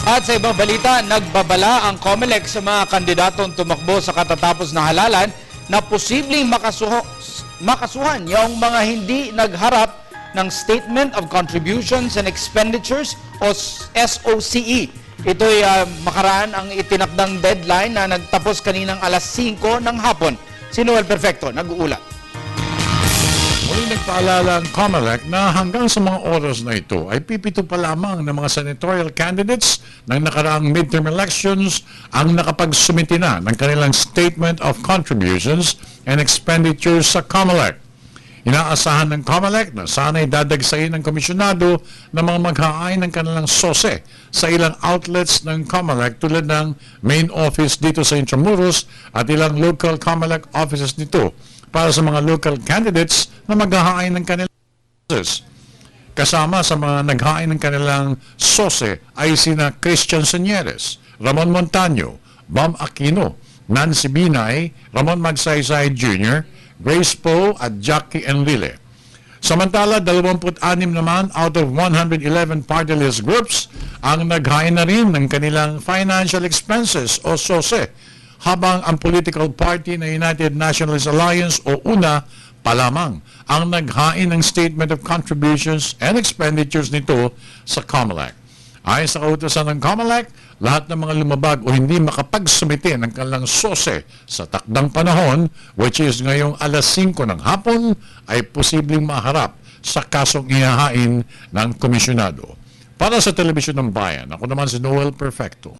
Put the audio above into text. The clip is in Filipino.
At sa ibang balita, nagbabala ang COMELEC sa mga kandidatong tumakbo sa katatapos na halalan na posibleng makasuhan yung mga hindi nagharap ng Statement of Contributions and Expenditures o SOCE. Ito'y makaraan ang itinakdang deadline na nagtapos kaninang alas 5 ng hapon. Si Noel Perfecto, nag-uulat. Muling nagpaalala ang COMELEC na hanggang sa mga oras na ito ay pipito pa lamang ng mga senatorial candidates ng nakaraang midterm elections ang nakapagsumiti na ng kanilang Statement of Contributions and Expenditures sa COMELEC. Inaasahan ng COMELEC na sana'y dadagsayin ng komisyonado na mga maghahain ng kanilang sose sa ilang outlets ng COMELEC tulad ng main office dito sa Intramuros at ilang local COMELEC offices dito para sa mga local candidates na maghahain ng kanilang soses. Kasama sa mga naghain ng kanilang sose ay sina Christian Señeres, Ramon Montaño, Bam Aquino, Nancy Binay, Ramon Magsaysay Jr., Grace Poe at Jackie Enrile. Samantala, 26 naman out of 111 party list groups ang naghain na rin ng kanilang financial expenses o SOSE, habang ang political party na United Nationalist Alliance o UNA pa lamang ang naghain ng Statement of Contributions and Expenditures nito sa COMELEC. Ayon sa kautusan ng COMELEC, lahat ng mga lumabag o hindi makapagsumite ng kanilang sose sa takdang panahon, which is ngayong alas 5 ng hapon, ay posibleng maharap sa kasong ihahain ng komisyonado. Para sa Telebisyon ng Bayan, ako naman si Noel Perfecto.